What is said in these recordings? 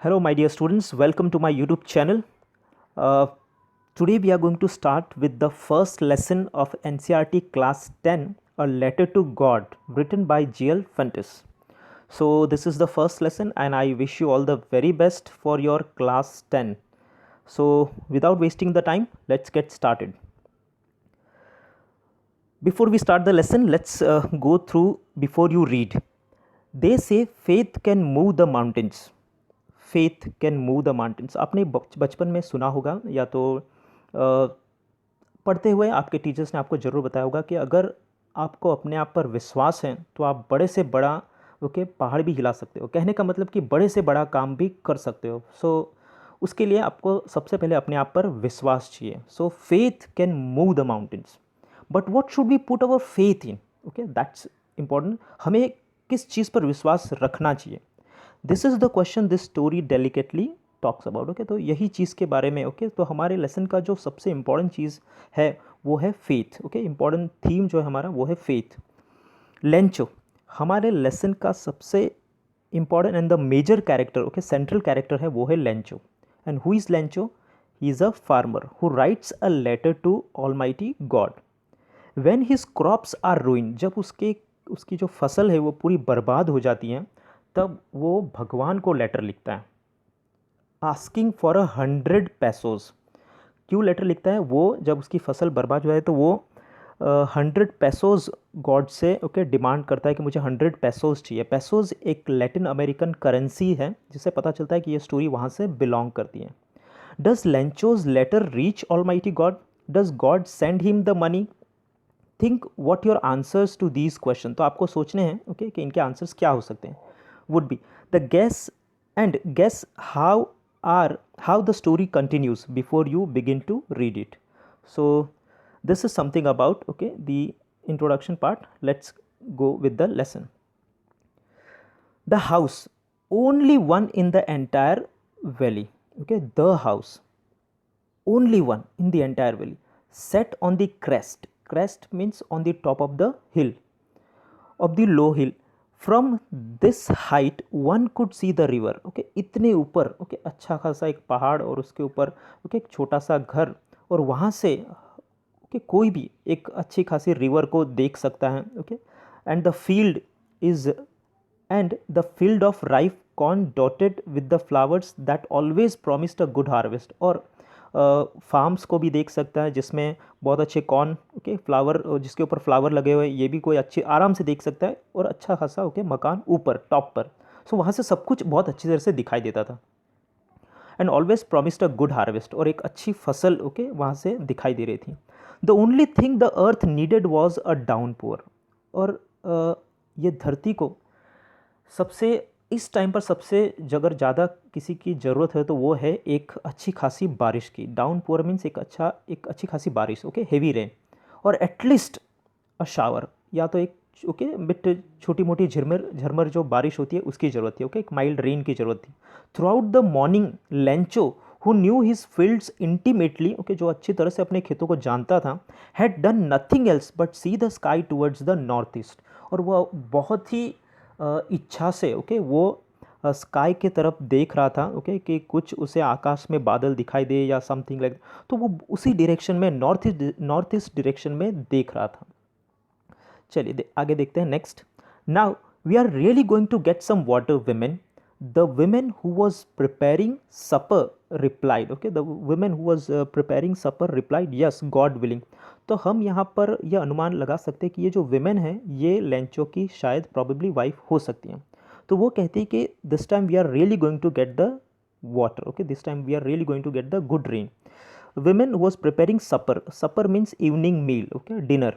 Hello, my dear students. Welcome to my YouTube channel. Uh, Today we are going to start with the first lesson of NCERT Class 10, A Letter to God, written by G.L. Fentis. So this is the first lesson, and I wish you all the very best for your Class 10. So without wasting the time, let's get started. Before we start the lesson, let's go through before you read. They say faith can move the mountains. Faith can move the mountains. आपने बचपन में सुना होगा या तो पढ़ते हुए आपके टीचर्स ने आपको ज़रूर बताया होगा कि अगर आपको अपने आप पर विश्वास है तो आप बड़े से बड़ा पहाड़ भी हिला सकते हो. कहने का मतलब कि बड़े से बड़ा काम भी कर सकते हो. उसके लिए आपको सबसे पहले अपने आप पर विश्वास चाहिए. So faith can move the mountains. But what should we put our faith in? That's important. हमें किस चीज़ पर विश्वास रखना चाहिए. This is the question this story delicately talks about. तो यही चीज़ के बारे में तो हमारे लेसन का जो सबसे इम्पॉर्टेंट चीज़ है वो है फेथ. इम्पॉर्टेंट थीम जो है हमारा वो है फेथ. लेंचो हमारे लेसन का सबसे important and the major character central character है वो है Lencho. And who is Lencho? He is a farmer who writes a letter to almighty God when his crops are ruined. जब उसकी जो फसल है वो पूरी बर्बाद हो जाती है तब वो भगवान को लेटर लिखता है आस्किंग फॉर 100 पैसोज. क्यों लेटर लिखता है? वो जब उसकी फसल बर्बाद हो जाए तो वो 100 पैसोज गॉड से डिमांड करता है कि मुझे 100 पैसोज चाहिए. पैसोज एक लैटिन अमेरिकन करेंसी है जिससे पता चलता है कि ये स्टोरी वहाँ से बिलोंग करती है. Does Lencho's letter reach almighty God? Does God send him the money? Think what your answers to these question. तो आपको सोचने हैं कि इनके आंसर्स क्या हो सकते हैं. Would be the guess how the story continues before you begin to read it. So this is something about the introduction part. Let's go with the lesson. The house, only one in the entire valley. The house, only one in the entire valley, set on the crest means on the top of the hill, of the low hill. From this height one could see the river. इतने ऊपर अच्छा खासा एक पहाड़ और उसके ऊपर एक छोटा सा घर और वहाँ से कोई भी एक अच्छी खासी रिवर को देख सकता है. And the field of rife corn dotted with the flowers that always promised a good harvest. और फार्म्स को भी देख सकता है जिसमें बहुत अच्छे कॉर्न फ्लावर जिसके ऊपर फ्लावर लगे हुए. ये भी कोई अच्छे आराम से देख सकता है और अच्छा खासा मकान ऊपर टॉप पर. सो वहाँ से सब कुछ बहुत अच्छी तरह से दिखाई देता था. And always promised a good harvest. और एक अच्छी फसल वहाँ से दिखाई दे रही थी. The only thing the earth needed was a downpour. और ये धरती को सबसे इस टाइम पर सबसे अगर ज़्यादा किसी की ज़रूरत है तो वो है एक अच्छी खासी बारिश की. डाउन पोर मीन्स एक अच्छी खासी बारिश. Heavy rain. और एटलीस्ट अ शावर, या तो एक बिट छोटी मोटी झरमर जो बारिश होती है उसकी ज़रूरत थी. एक माइल्ड रेन की ज़रूरत थी. Through out the morning Lencho who knew his fields intimately, जो अच्छी तरह से अपने खेतों को जानता था, had done nothing else but see the sky towards the north east. और वह बहुत ही इच्छा से वो स्काई के तरफ देख रहा था कि कुछ उसे आकाश में बादल दिखाई दे या समथिंग लाइक. तो वो उसी डायरेक्शन में नॉर्थ ईस्ट डायरेक्शन में देख रहा था. चलिए आगे देखते हैं. Next. Now we are really going to get some water women. The women who was preparing supper replied. The women who was preparing supper replied yes God willing. तो हम यहाँ पर यह अनुमान लगा सकते हैं कि ये जो विमेन है ये लेंचो की शायद प्रॉबेबली वाइफ हो सकती हैं. तो वो कहती है कि this time we are really going to get the water. This time we are really going to get the good rain. Women was preparing supper means evening meal. Dinner.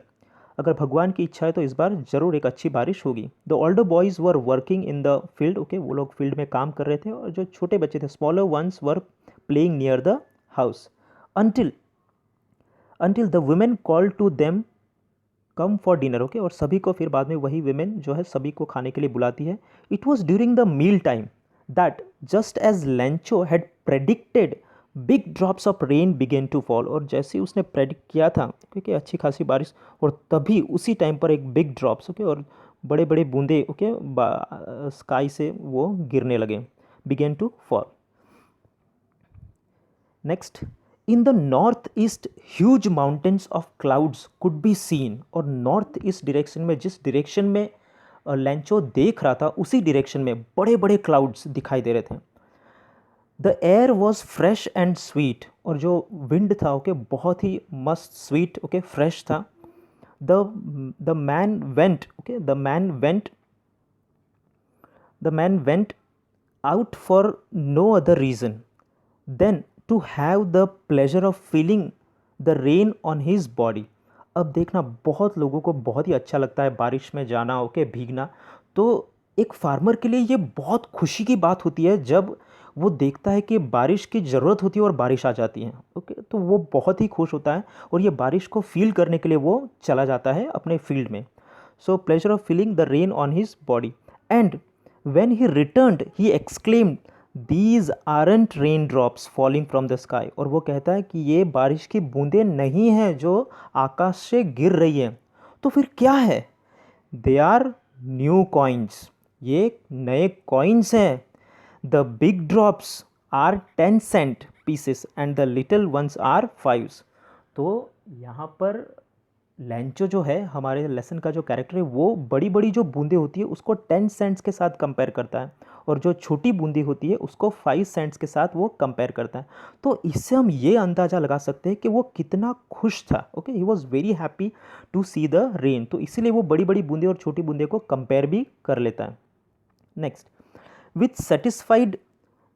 अगर भगवान की इच्छा है तो इस बार ज़रूर एक अच्छी बारिश होगी. The older boys were working in the field. वो लोग फील्ड में काम कर रहे थे. और जो छोटे बच्चे थे smaller ones were playing near the house. until the women called to them come for dinner. और सभी को फिर बाद में वही women जो है सभी को खाने के लिए बुलाती है. It was during the meal time that just as Lancho had predicted big drops of rain began to fall. और जैसे ही उसने प्रेडिक्ट किया था क्योंकि अच्छी खासी बारिश, और तभी उसी टाइम पर एक बिग ड्रॉप्स और बड़े बड़े बूंदे स्काई से वो गिरने लगे. began to fall. Next, in the northeast huge mountains of clouds could be seen. और नॉर्थ ईस्ट डायरेक्शन में, जिस डायरेक्शन में लैंचो देख रहा था उसी डायरेक्शन में बड़े बड़े क्लाउड्स दिखाई दे रहे थे. The air was fresh and sweet. और जो विंड था ओके बहुत ही मस्त स्वीट ओके फ्रेश था. The man went okay the man went out for no other reason than to have the pleasure of feeling the rain on his body. अब देखना, बहुत लोगों को बहुत ही अच्छा लगता है बारिश में जाना ओके भीगना. तो एक फार्मर के लिए ये बहुत खुशी की बात होती है जब वो देखता है कि बारिश की ज़रूरत होती है और बारिश आ जाती है ओके. तो वो बहुत ही खुश होता है और ये बारिश को फील करने के लिए वो चला जाता है अपने फील्ड में. सो pleasure of feeling the rain on his body. And when he returned he exclaimed, these aren't raindrops falling from the sky. और वो कहता है कि ये बारिश की बूंदें नहीं हैं जो आकाश से गिर रही हैं. तो फिर क्या है? they are new coins. ये नए कॉइन्स हैं. the big drops are 10 cent pieces and the little ones are 5s. तो यहाँ पर लैंचो जो है हमारे लेसन का जो कैरेक्टर है वो बड़ी बड़ी जो बूंदें होती है उसको 10 सेंट्स के साथ कंपेयर करता है और जो छोटी बूंदी होती है उसको 5 सेंट्स के साथ वो कंपेयर करता है. तो इससे हम ये अंदाज़ा लगा सकते हैं कि वो कितना खुश था okay. He was very happy to see the rain. तो इसीलिए वो बड़ी बड़ी बूंदे और छोटी बूंदे को कंपेयर भी कर लेता है. Next, with satisfied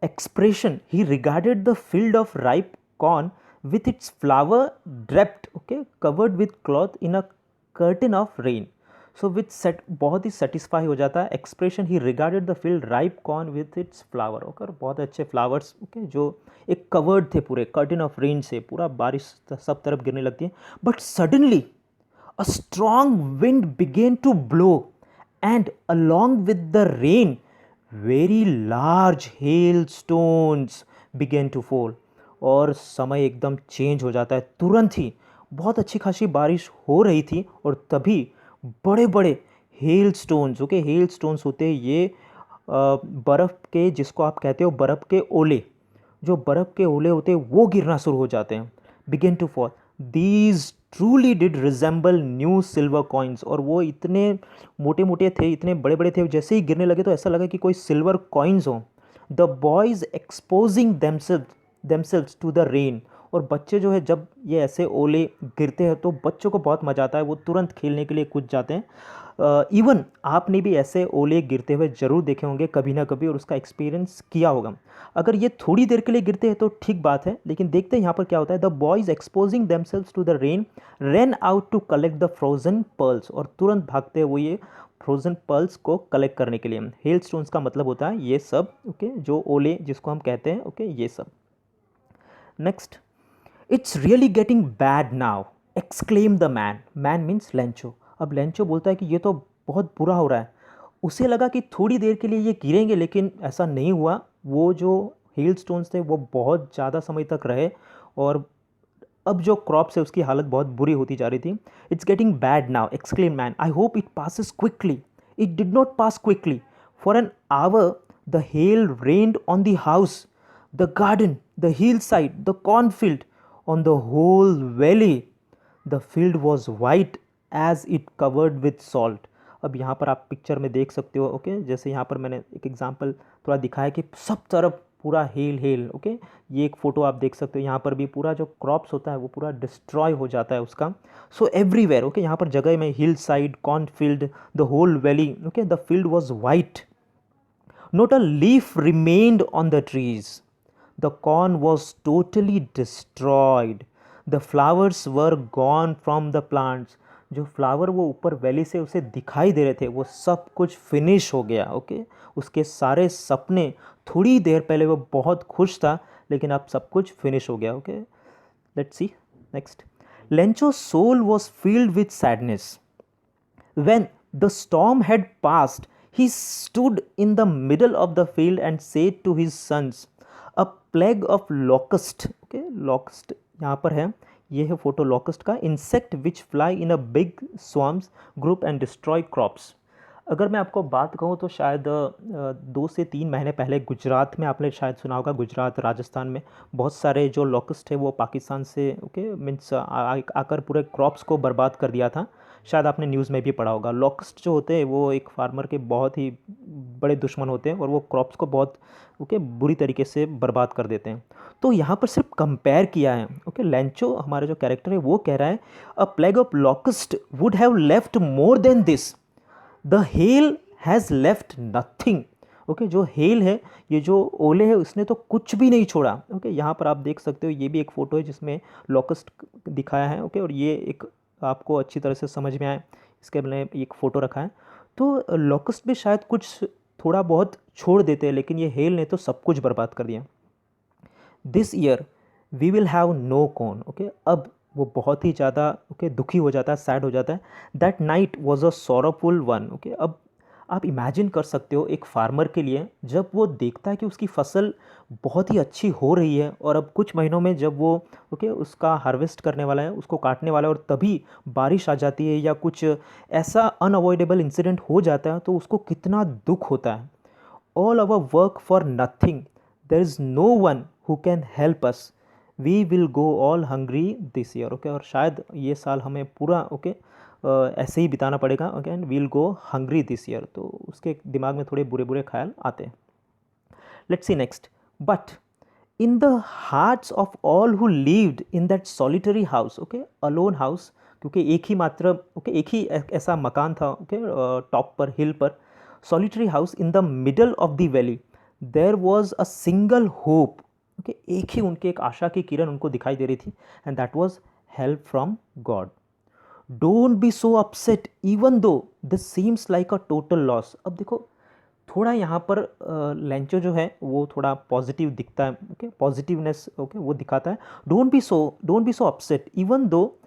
expression he regarded the field of ripe corn with its flower draped okay covered with cloth in a curtain of rain. So with set बहुत ही satisfy हो जाता है. expression he regarded the field ripe corn with its flower okay. बहुत अच्छे flowers okay जो एक covered थे पूरे curtain of rain से, पूरा बारिश सब तरफ गिरने लगती है. But suddenly a strong wind began to blow and along with the rain very large hailstones began to fall. और समय एकदम चेंज हो जाता है तुरंत ही. बहुत अच्छी खासी बारिश हो रही थी और तभी बड़े बड़े hail stones okay. Hail stones होते हैं ये बर्फ़ के, जिसको आप कहते हो बर्फ़ के ओले, जो बर्फ़ के ओले होते हैं वो गिरना शुरू हो जाते हैं. Begin to fall. These truly did resemble new silver coins. और वो इतने मोटे मोटे थे, इतने बड़े बड़े थे, जैसे ही गिरने लगे तो ऐसा लगा कि कोई सिल्वर कॉइन्स हो. The boys exposing themselves to the rain. और बच्चे जो है जब ये ऐसे ओले गिरते हैं तो बच्चों को बहुत मज़ा आता है, वो तुरंत खेलने के लिए कूद जाते हैं. इवन आपने भी ऐसे ओले गिरते हुए ज़रूर देखे होंगे कभी ना कभी और उसका एक्सपीरियंस किया होगा. अगर ये थोड़ी देर के लिए गिरते हैं तो ठीक बात है, लेकिन देखते हैं यहाँ पर क्या होता है. The boys exposing themselves to the rain run out to collect the frozen pearls. और तुरंत भागते हैं वो ये फ्रोजन पर्ल्स को कलेक्ट करने के लिए. हेल स्टोन्स का मतलब होता है ये सब ओके, जो ओले जिसको हम कहते हैं ओके, ये सब. Next, it's really getting bad now exclaim the man. Man means Lencho. अब लेंचो बोलता है कि ये तो बहुत बुरा हो रहा है. उसे लगा कि थोड़ी देर के लिए ये गिरेंगे, लेकिन ऐसा नहीं हुआ. वो जो हेल स्टोन्स थे वो बहुत ज़्यादा समय तक रहे और अब जो क्रॉप्स है उसकी हालत बहुत बुरी होती जा रही थी. It's getting bad now exclaim man. I hope it passes quickly. It did not pass quickly. For an hour the hell rained on the house, the garden, the hill side, the cornfield, on the whole valley. The field was white as it covered with salt. अब यहाँ पर आप picture में देख सकते हो okay, जैसे यहाँ पर मैंने एक एग्जांपल थोड़ा दिखाया कि सब तरफ पूरा हेल ओके. ये एक फ़ोटो आप देख सकते हो. यहाँ पर भी पूरा जो क्रॉप्स होता है वो पूरा डिस्ट्रॉय हो जाता है उसका. सो एवरीवेयर ओके, यहाँ पर जगह में hill side, cornfield, the whole valley okay. The field was white. Not a leaf remained on the trees. The corn was totally destroyed. The flowers were gone from the plants. जो flower वो ऊपर valley से उसे दिखाई दे रहे थे वो सब कुछ फिनिश हो गया ओके. उसके सारे सपने, थोड़ी देर पहले वो बहुत खुश था लेकिन अब सब कुछ फिनिश हो गया okay. Let's see next. Lencho's soul was filled with sadness. When the storm had passed, he stood in the middle of the field and said to his sons, a plague of locust okay. Locust यहाँ पर है, ये है photo locust का. Insect which fly in a big swarms group and destroy crops. अगर मैं आपको बात कहूँ तो शायद 2 से 3 महीने पहले गुजरात में आपने शायद सुना होगा, गुजरात, राजस्थान में बहुत सारे जो लॉकस्ट है वो पाकिस्तान से मीन्स आकर पूरे क्रॉप्स को बर्बाद कर दिया था। शायद आपने न्यूज़ में भी पढ़ा होगा। लॉकस्ट जो होते हैं वो एक फार्मर के बहुत ही बड़े दुश्मन होते हैं और वो क्रॉप्स को बहुत बुरी तरीके से बर्बाद कर देते हैं। तो यहाँ पर सिर्फ कंपेयर किया है। लेंचो हमारा जो कैरेक्टर है वो कह रहा है अ plague of locust would have left more than this, the hell has left nothing. जो हेल है, ये जो ओले है, उसने तो कुछ भी नहीं छोड़ा। यहाँ पर आप देख सकते हो, ये भी एक फ़ोटो है जिसमें लॉकस्ट दिखाया है। और ये एक आपको अच्छी तरह से समझ में आए इसके मैंने एक फ़ोटो रखा है। तो लॉकस्ट भी शायद कुछ थोड़ा बहुत छोड़ देते हैं, लेकिन ये हेल ने तो सब कुछ बर्बाद कर दिया। This year we will have no corn. अब वो बहुत ही ज़्यादा दुखी हो जाता है, सैड हो जाता है। That night was a sorrowful one. अब आप इमेजिन कर सकते हो एक फार्मर के लिए, जब वो देखता है कि उसकी फसल बहुत ही अच्छी हो रही है और अब कुछ महीनों में जब वो उसका हार्वेस्ट करने वाला है, उसको काटने वाला है, और तभी बारिश आ जाती है या कुछ ऐसा अनअवॉइडेबल इंसिडेंट हो जाता है, तो उसको कितना दुख होता है। All our work for nothing, there is no one who can help us, we will go all hungry this year. और शायद ये साल हमें पूरा ऐसे ही बिताना पड़ेगा। And we'll go hungry this year. तो उसके दिमाग में थोड़े बुरे बुरे ख्याल आते हैं। Let's see next. But in the hearts of all who lived in that solitary house, alone house, क्योंकि एक ही मात्र एक ही ऐसा मकान था टॉप पर, हिल पर, solitary house in the middle of the valley, there was a single hope. एक ही उनके एक आशा की किरण उनको दिखाई दे रही थी, and that was help from God. Don't be so upset even though this seems like a total loss. अब देखो, थोड़ा यहाँ पर लेंचो जो है वो थोड़ा पॉजिटिव दिखता है। पॉजिटिवनेस वो दिखाता है। Don't be so upset even though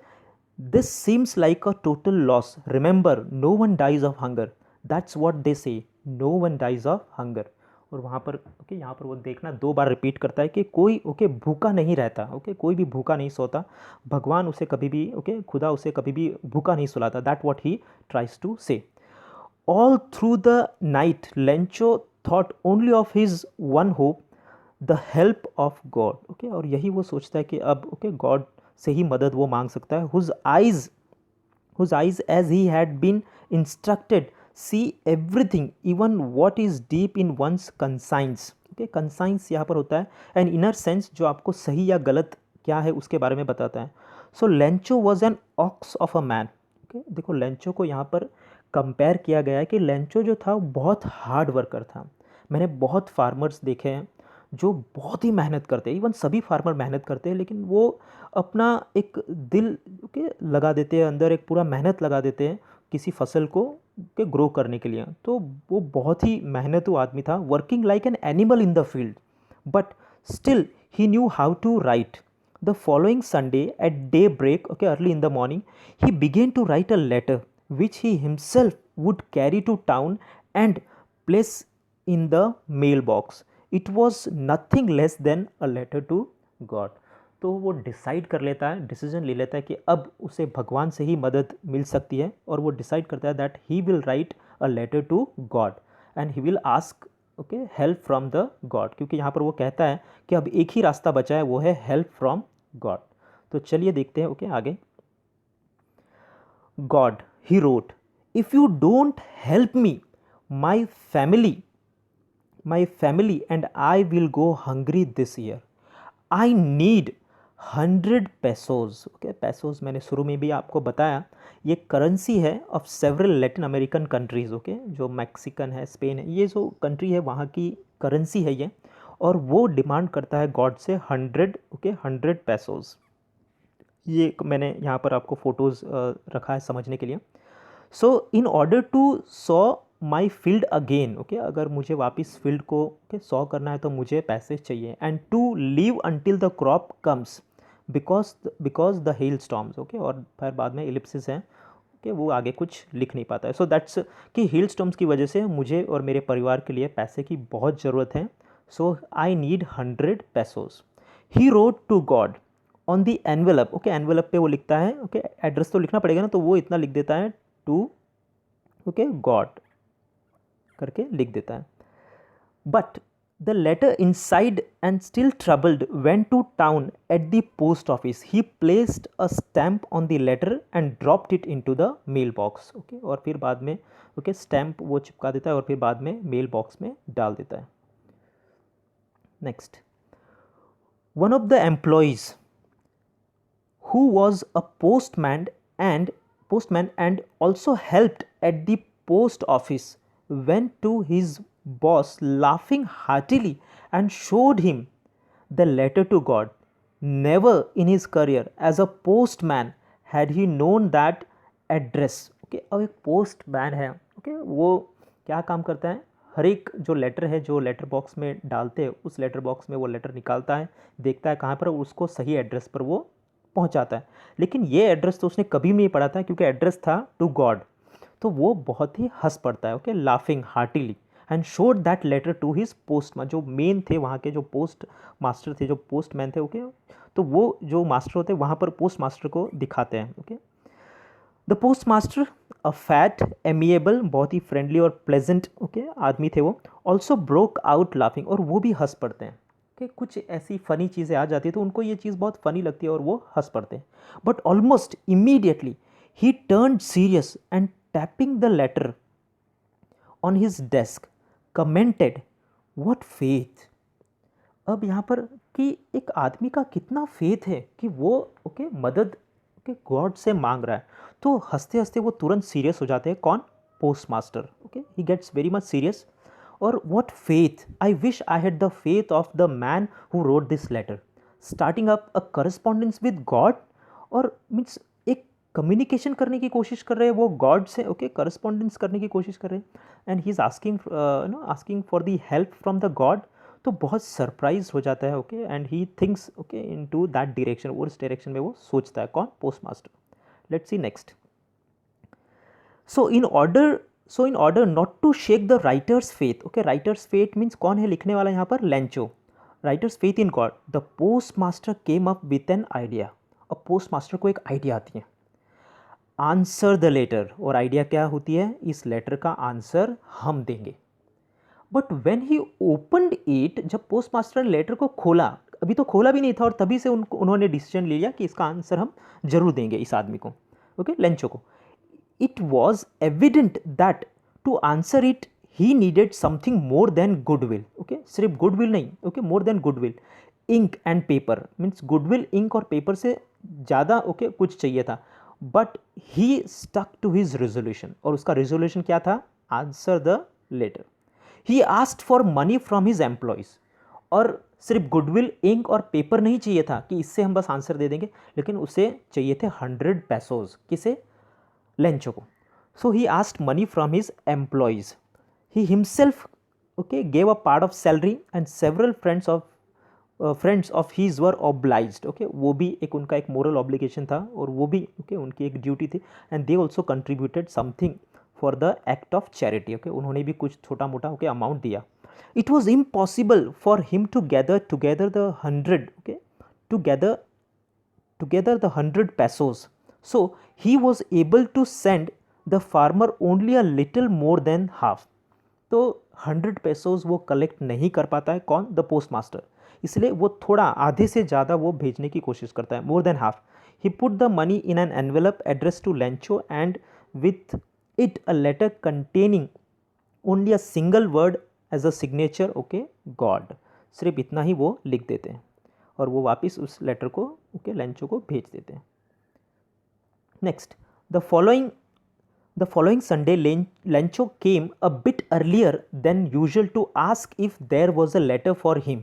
this seems like a total loss, remember no one dies of hunger, that's what they say, no one dies of hunger. और वहाँ पर यहाँ पर वो देखना 2 बार रिपीट करता है कि कोई भूखा नहीं रहता। कोई भी भूखा नहीं सोता। भगवान उसे कभी भी खुदा उसे कभी भी भूखा नहीं सुलाता। That what he tries to say. All through the night, Lencho thought only of his one hope, the help of God. और यही वो सोचता है कि अब गॉड से ही मदद वो मांग सकता है। whose eyes as he had been instructed see everything, even what is deep in one's conscience. conscience यहाँ पर होता है an inner sense, जो आपको सही या गलत क्या है उसके बारे में बताता है। So Lencho was an ox of a man. देखो, लेंचो को यहाँ पर कंपेयर किया गया है कि लेंचो जो था वो बहुत हार्ड वर्कर था। मैंने बहुत फार्मर्स देखे हैं जो बहुत ही मेहनत करते हैं। इवन सभी फार्मर मेहनत करते हैं, लेकिन वो अपना एक दिल लगा देते हैं, अंदर एक पूरा मेहनत लगा देते हैं किसी फसल को ग्रो करने के लिए। तो वो बहुत ही मेहनतू आदमी था, working like an animal in the field, but still he knew how to write. The following Sunday at daybreak, early in the morning, he began to write a letter which he himself would carry to town and place in the mailbox. It was nothing less than a letter to God. तो वो decide कर लेता है, decision ले लेता है कि अब उसे भगवान से ही मदद मिल सकती है, और वो डिसाइड करता है that he will write a letter to God and he will ask help from the God. क्योंकि यहाँ पर वो कहता है कि अब एक ही रास्ता बचा है, वो है हेल्प फ्रॉम गॉड। तो चलिए देखते हैं आगे। God, he wrote, if you don't help me, my family and I will go hungry this year. I need 100 पेसोज। पेसोज मैंने शुरू में भी आपको बताया, ये करेंसी है of several Latin American countries. जो मैक्सिकन है, स्पेन है, ये जो कंट्री है वहाँ की करेंसी है ये। और वो डिमांड करता है गॉड से 100 पेसोज। ये मैंने यहाँ पर आपको फ़ोटोज़ रखा है समझने के लिए। So in order to sow my field again, अगर मुझे वापस फील्ड को सॉ करना है तो मुझे पैसे चाहिए। And to live until the crop comes because the hail storms. और फिर बाद में एलिप्सिस है वो आगे कुछ लिख नहीं पाता है। सो दैट्स कि हेल स्टॉर्म्स की वजह से मुझे और मेरे परिवार के लिए पैसे की बहुत ज़रूरत है। So I need 100 pesos. He wrote to God on the envelope. Envelope पे वो लिखता है, एड्रेस तो लिखना पड़ेगा ना, तो वो इतना लिख देता है टू गॉड। करके लिख देता है. But the letter inside and still troubled went to town at the post office. He placed a stamp on the letter and dropped it into the mail box. Okay, और फिर बाद में okay stamp वो चिपका देता है और फिर बाद में मेल बॉक्स में डाल देता है. Next, one of the employees who was a postman and also helped at the post office went to his boss laughing heartily and showed him the letter to God. Never in his career as a postman had he known that address. Okay, अब एक postman है. Okay, वो क्या काम करता है, हर एक जो लेटर है जो लेटर बॉक्स में डालते हैं उस लेटर बॉक्स में वो लेटर निकालता है, देखता है कहाँ पर, उसको सही एड्रेस पर वो पहुंचाता है. लेकिन ये एड्रेस तो उसने कभी नहीं पढ़ा था क्योंकि एड्रेस था टू गॉड. तो वो बहुत ही हंस पड़ता है. Okay, laughing heartily and showed that letter to his post. जो मेन थे वहाँ के, जो पोस्ट मास्टर थे, जो पोस्टमैन थे. ओके, तो वो जो मास्टर होते हैं वहाँ पर पोस्ट मास्टर को दिखाते हैं. Okay, the post master a fat amiable, बहुत ही फ्रेंडली और प्लेजेंट ओके आदमी थे वो. ऑल्सो ब्रोक आउट लाफिंग, और वो भी हंस पड़ते हैं कि कुछ ऐसी फ़नी चीज़ें आ जाती है तो उनको ये चीज़ बहुत फ़नी लगती है और वो हंस पड़ते हैं. But almost immediately he turned serious and tapping the later on his desk commented, what faith. अब यहाँ पर कि एक आदमी का कितना फेथ है कि वो ओके मदद ओके गॉड से मांग रहा है. तो हंसते हंसते वो तुरंत सीरियस हो जाते हैं. कौन? Post master. Okay, he gets very much serious. और what faith, I wish I had the faith of the man who wrote this letter, starting up a correspondence with God. और मीन्स एक communication करने की कोशिश कर रहे हैं वो गॉड से. ओके, करस्पॉन्डेंस करने की कोशिश कर रहे हैं and he is asking for the help from the God. तो बहुत सरप्राइज हो जाता है. Okay, and he thinks okay into that direction, और इस डायरेक्शन में वो सोचता है. कौन? Post master. Let's see next. So in order not to shake the writer's faith, okay, writer's faith means कौन है लिखने वाला यहाँ पर? Lencho. writer's faith in God, the postmaster came up with an idea. अब पोस्टमास्टर को एक idea आती है. आंसर द लेटर, और आइडिया क्या होती है? इस लेटर का आंसर हम देंगे. But when he opened it, जब पोस्टमास्टर ने लेटर को खोला, अभी तो खोला भी नहीं था और तभी से उन्होंने डिसीजन ले लिया कि इसका आंसर हम जरूर देंगे इस आदमी को. ओके, लेंचो को. It was evident that to answer it he needed something more than goodwill. Okay, सिर्फ goodwill नहीं. Okay, more than goodwill, ink and paper means goodwill, ink और paper से ज़्यादा okay कुछ चाहिए था. But he stuck to his resolution, और उसका resolution क्या था? Answer the letter. He asked for money from his employees. और सिर्फ गुडविल, इंक और पेपर नहीं चाहिए था कि इससे हम बस आंसर दे देंगे, लेकिन उसे चाहिए थे 100 पैसोज. किसे? लेंचो को. So he asked money from his employees. He himself okay gave a part of salary and several friends of his were obliged. Okay, वो भी एक उनका एक moral obligation था और वो भी okay उनकी एक ड्यूटी थी. And they also contributed something for the act of charity. Okay, उन्होंने भी कुछ छोटा मोटा okay अमाउंट दिया. It was impossible for him to gather together the 100 okay together the 100 pesos. So he was able to send the farmer only a little more than half. तो 100 pesos वो collect नहीं कर पाता है. कौन? The post master. इसलिए वो थोड़ा आधे से ज़्यादा वो भेजने की कोशिश करता है. More than half. He put the money in an envelope address to Lencho and with it a letter containing only a single word as a signature okay God. सिर्फ इतना ही वो लिख देते हैं और वो वापस उस लेटर को ओके लेंचो को भेज देते हैं. Next, the following Sunday, Lencho came a bit earlier than usual to ask if there was a letter for him.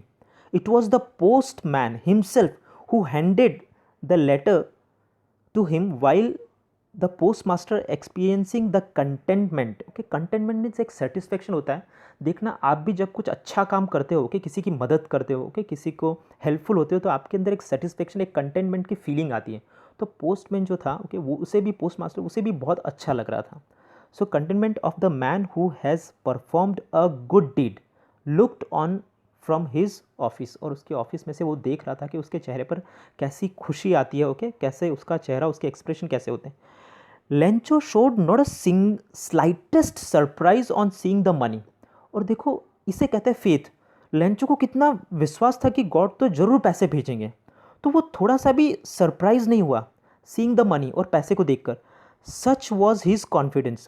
It was the postman himself who handed the letter to him, while the postmaster experiencing the contentment. Okay, contentment means एक satisfaction होता है. देखना, आप भी जब कुछ अच्छा काम करते हो, okay, किसी की मदद करते हो, okay, किसी को हेल्पफुल होते हो, तो आपके अंदर एक सेटिस्फेक्शन, एक कंटेनमेंट की फीलिंग आती है. तो पोस्टमैन जो था ओके वो उसे भी पोस्टमास्टर उसे भी बहुत अच्छा लग रहा था. So contentment of the man who has performed a good deed looked on from his office. और उसके ऑफिस में से वो देख रहा था कि उसके चेहरे पर कैसी खुशी आती है. ओके, कैसे उसका चेहरा, उसके एक्सप्रेशन कैसे होते हैं. Lencho showed not a slightest surprise on seeing the money. और देखो इसे कहते हैं फेथ। लेंचो को कितना विश्वास था कि गॉड तो ज़रूर पैसे भेजेंगे, तो वो थोड़ा सा भी सरप्राइज नहीं हुआ सीइंग द मनी और पैसे को देखकर। सच was his confidence,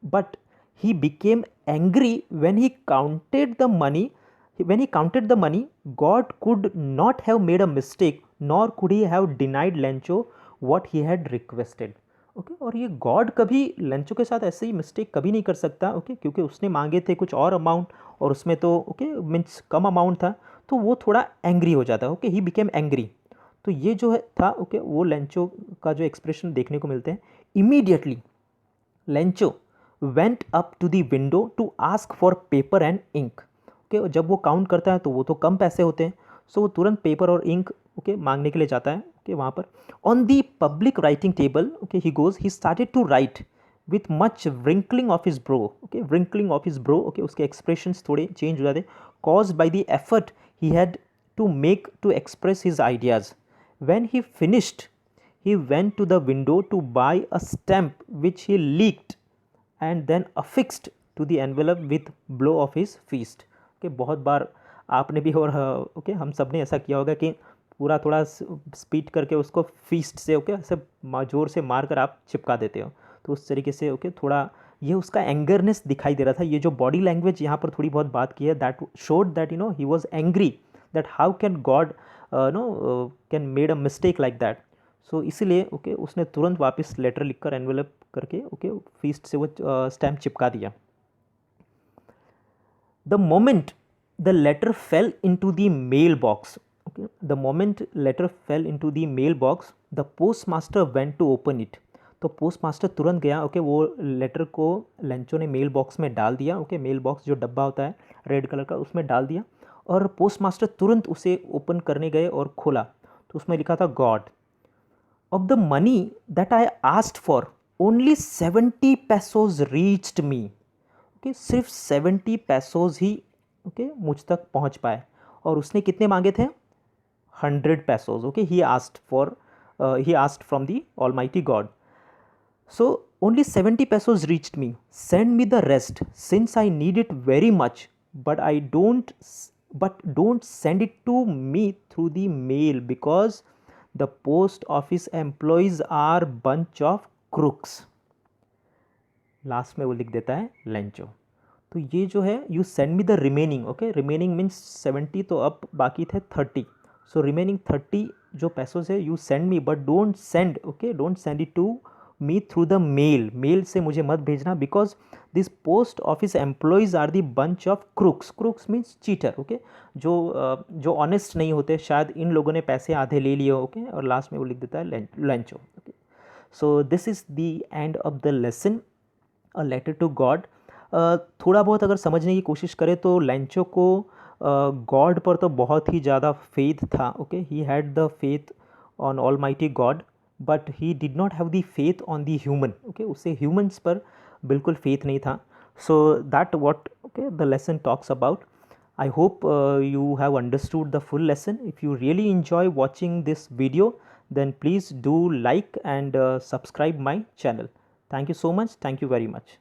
but he became angry when he counted the money. When he counted the money, God could not have made a mistake, nor could he have denied Lencho what he had requested. Okay और ये God कभी Lencho के साथ ऐसे ही mistake कभी नहीं कर सकता। ओके क्योंकि उसने मांगे थे कुछ और अमाउंट और उसमें तो ओके मीन्स कम अमाउंट था, तो वो थोड़ा एंग्री हो जाता है। Okay he became angry. तो ये जो है था ओके वो लेंचो का जो एक्सप्रेशन देखने को मिलते हैं। Immediately Lencho went up to the window to ask for paper and ink. Okay जब वो काउंट करता है तो वो तो कम पैसे होते हैं, सो वो तुरंत पेपर और इंक ओके मांगने के लिए जाता है। ओके वहाँ पर on the public writing table okay he started to write with much wrinkling of his brow. Okay wrinkling of his brow okay उसके एक्सप्रेशंस थोड़े चेंज हो जाते, cause by the effort he had to make to express his ideas. When he finished he went to the window to buy a stamp which he leaked and then affixed to the envelope with blow of his fist। कि बहुत बार आपने भी और okay हम सब ने ऐसा किया होगा कि पूरा थोड़ा स्पीड करके उसको फीस्ट से ओके ऐसे जोर से मार कर आप चिपका देते हो, तो उस तरीके से ओके थोड़ा ये उसका एंगरनेस दिखाई दे रहा था। ये जो बॉडी लैंग्वेज यहाँ पर थोड़ी बहुत बात की है, that showed that he was angry that how can God can made a mistake like that. So इसीलिए ओके उसने तुरंत वापस लेटर लिखकर एनवेलप करके ओके फीस्ट से वो स्टैम्प चिपका दिया। The moment the letter fell into the mailbox, okay, the moment letter fell into the mailbox, the postmaster went to open it। तो पोस्टमास्टर तुरंत गया ओके वो लेटर को लेंचो ने मेल बॉक्स में डाल दिया। ओके मेल बॉक्स जो डब्बा होता है रेड कलर का उसमें डाल दिया और पोस्टमास्टर तुरंत उसे ओपन करने गए और खोला, तो उसमें लिखा था God of the money that I asked for, only 70 pesos reached me। Okay सिर्फ 70 पैसोज ही ओके मुझ तक पहुंच पाए और उसने कितने मांगे थे 100 pesos. Okay he asked from the almighty God, so only 70 pesos reached me, send me the rest since I need it very much, but don't send it to me through the mail because the post office employees are bunch of crooks. Last में वो लिख देता है Lencho. तो ये जो है you send me the remaining, okay remaining means 70, तो अब बाकी थे 30, सो रिमेनिंग 30 जो पैसों से you send me but don't send okay don't send it to me through the mail, mail से मुझे मत भेजना because this post office employees are the bunch of crooks. Crooks means cheater. Okay जो honest नहीं होते, शायद इन लोगों ने पैसे आधे ले लिए ओके और लास्ट में वो लिख देता है Lencho. Okay so this is the end of the lesson a letter to God. थोड़ा बहुत अगर समझने की कोशिश करें तो लेंचो को गॉड पर तो बहुत ही ज़्यादा फेथ था। Okay he had the faith on almighty God but he did not have the faith on the human. Okay उसे ह्यूमन्स पर बिल्कुल फेथ नहीं था। So that what okay the lesson talks about. I hope you have understood the full lesson. If you really enjoy watching this video, then please do like and subscribe my channel. Thank you so much. Thank you very much.